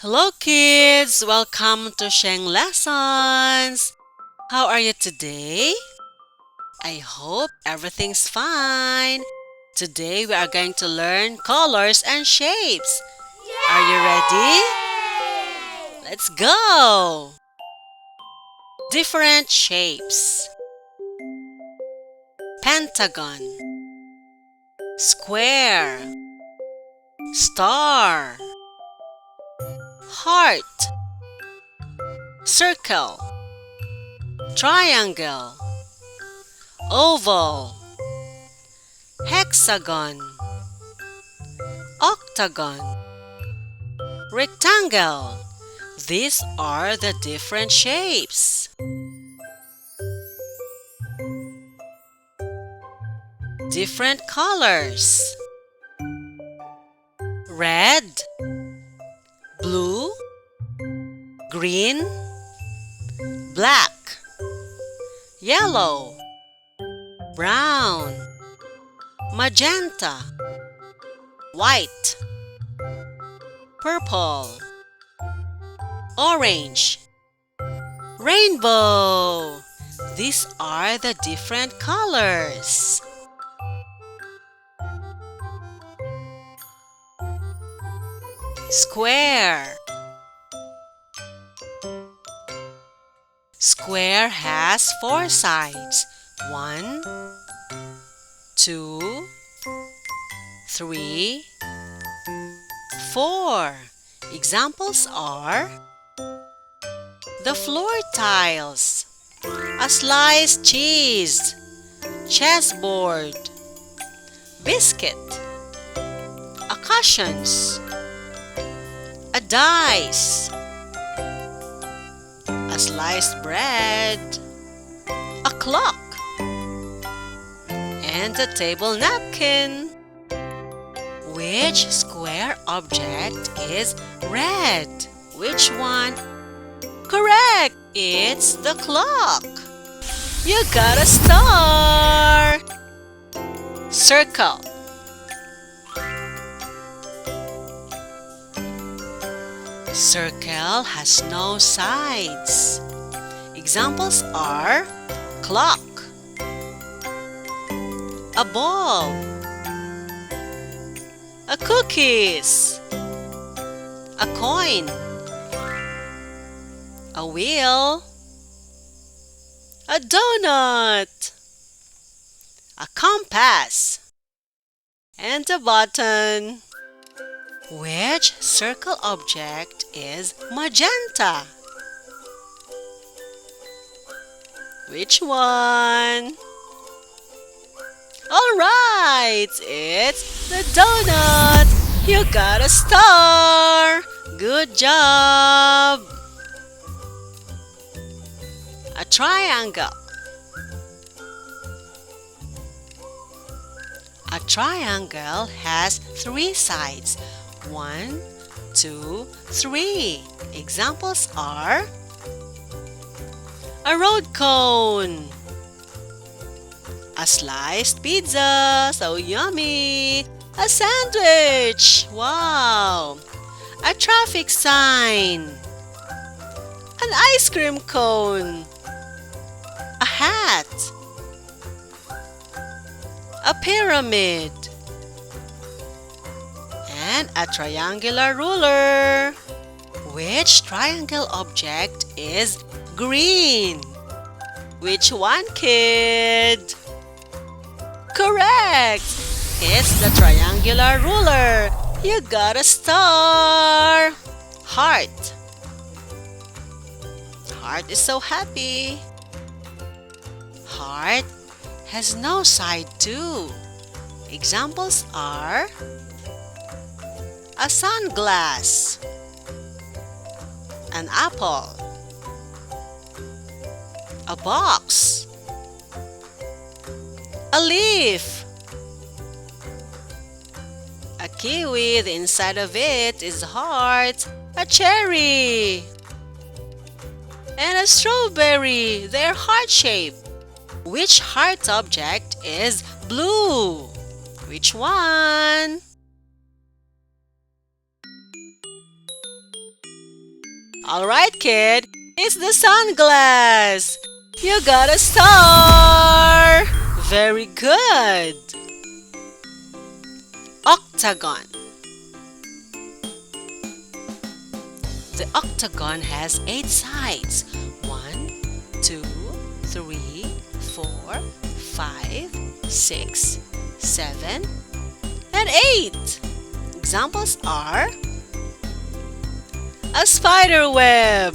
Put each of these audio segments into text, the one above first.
Hello kids! Welcome to Sheng Lessons! How are you today? I hope everything's fine. Today we are going to learn colors and shapes. Are you ready? Let's go! Different shapes. Pentagon, square, star, heart, circle, triangle, oval, hexagon, octagon, rectangle. These are the different shapes. Different colors. Red, blue, green, black, yellow, brown, magenta, white, purple, orange, rainbow. These are the different colors. Square. Square has four sides. 1, 2, 3, 4. Examples are the floor tiles, a sliced cheese, chessboard, biscuit, a cushions, a dice, a sliced bread, a clock, and a table napkin. Which square object is red? Which one? Correct! It's the clock. You got a star! Circle. Circle has no sides. Examples are clock, a ball, a cookies, a coin, a wheel, a donut, a compass, and a button. Which circle object is magenta? Which one? Alright, it's the donut. You got a star. Good job. A triangle. A triangle has three sides. 1, 2, 3. Examples are a road cone, a sliced pizza, so yummy, a sandwich, wow, a traffic sign, an ice cream cone, a hat, a pyramid, and a triangular ruler. Which triangle object is green? Which one, kid? Correct! It's the triangular ruler. You got a star. Heart. Heart is so happy. Heart has no side too. Examples are a sunglass, an apple, a box, a leaf, a kiwi, the inside of it is heart, a cherry, and a strawberry, they're heart-shaped. Which heart object is blue? Which one? Alright, kid, it's the sunglass. You got a star. Very good. Octagon. The octagon has 8 sides. 1, 2, 3, 4, 5, 6, 7, and 8. Examples are a spider web,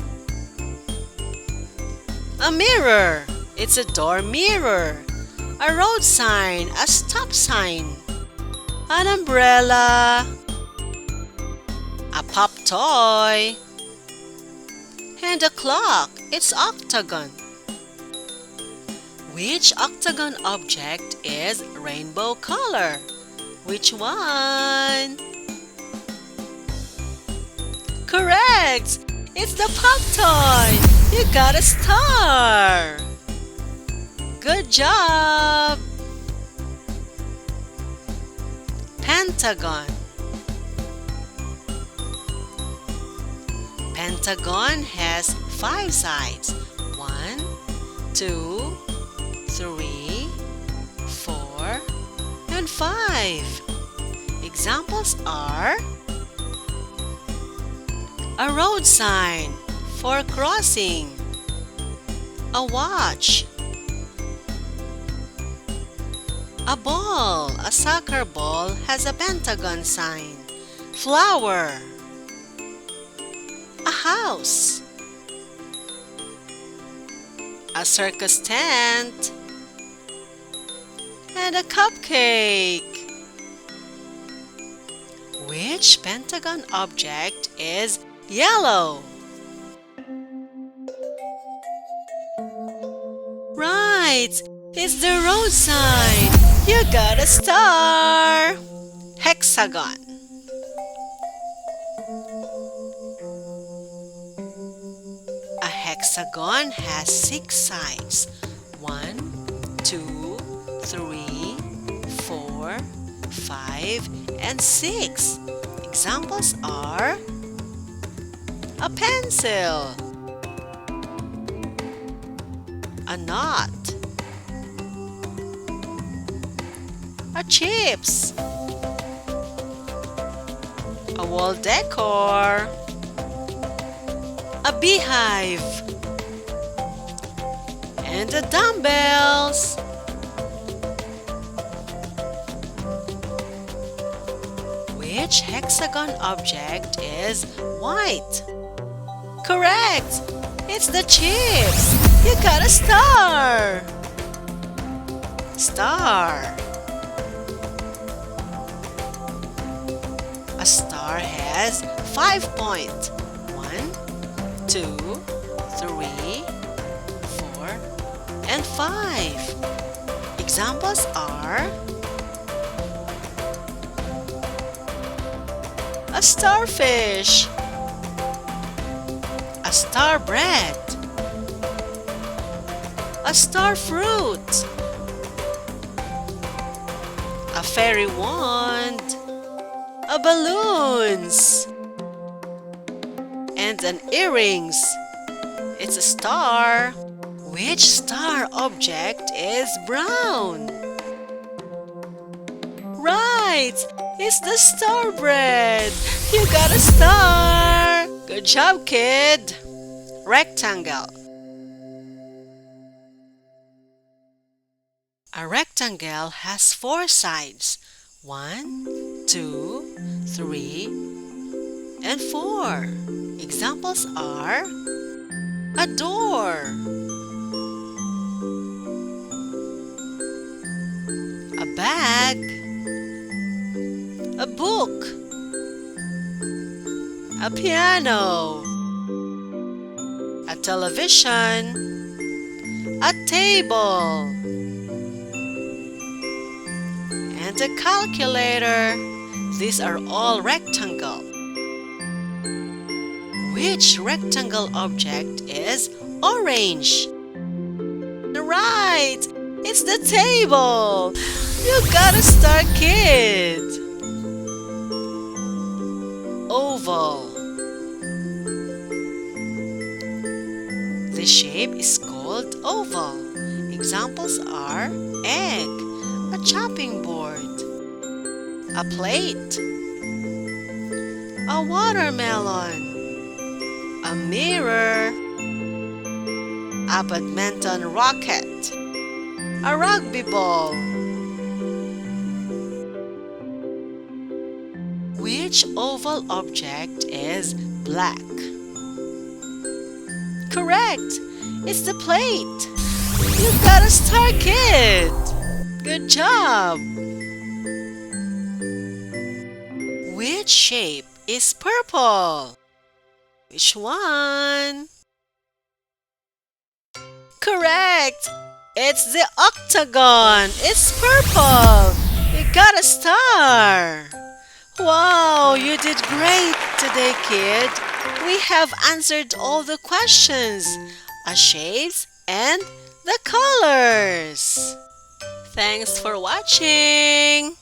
a mirror, it's a door mirror, a road sign, a stop sign, an umbrella, a pop toy, and a clock, it's octagon. Which octagon object is rainbow color? Which one? Correct! It's the pop toy! You got a star! Good job! Pentagon. Pentagon has 5 sides. 1, 2, 3, 4, and 5. Examples are a road sign for crossing, a watch, a ball, a soccer ball has a pentagon sign, flower, a house, a circus tent, and a cupcake. Which pentagon object is yellow? Right, it's the road sign. You got a star. Hexagon. A hexagon has 6 sides. 1, 2, 3, 4, 5, and 6. Examples are a pencil, a knot, a chips, a wall decor, a beehive, and the dumbbells. Which hexagon object is white? Correct! It's the chips! You got a star! Star. A star has 5 points. 1, 2, 3, 4, and 5. Examples are a starfish, a star bread, a star fruit, a fairy wand, a balloons, and an earrings. It's a star. Which star object is brown? Right! It's the star bread. You got a star. Good job, kid. Rectangle. A rectangle has 4 sides. 1, 2, 3, and 4. Examples are a door, a bag, a book, a piano, a television, a table, and a calculator. These are all rectangle. Which rectangle object is orange? Right! It's the table! You got a star, kid! Oval, The shape is called oval. Examples are egg, a chopping board, a plate, a watermelon, a mirror, a badminton racket, a rugby ball. Which oval object is black? Correct! It's the plate! You got a star, kid! Good job! Which shape is purple? Which one? Correct! It's the octagon! It's purple! You got a star! Wow, you did great today, kid! We have answered all the questions, shapes, and the colors. Thanks for watching!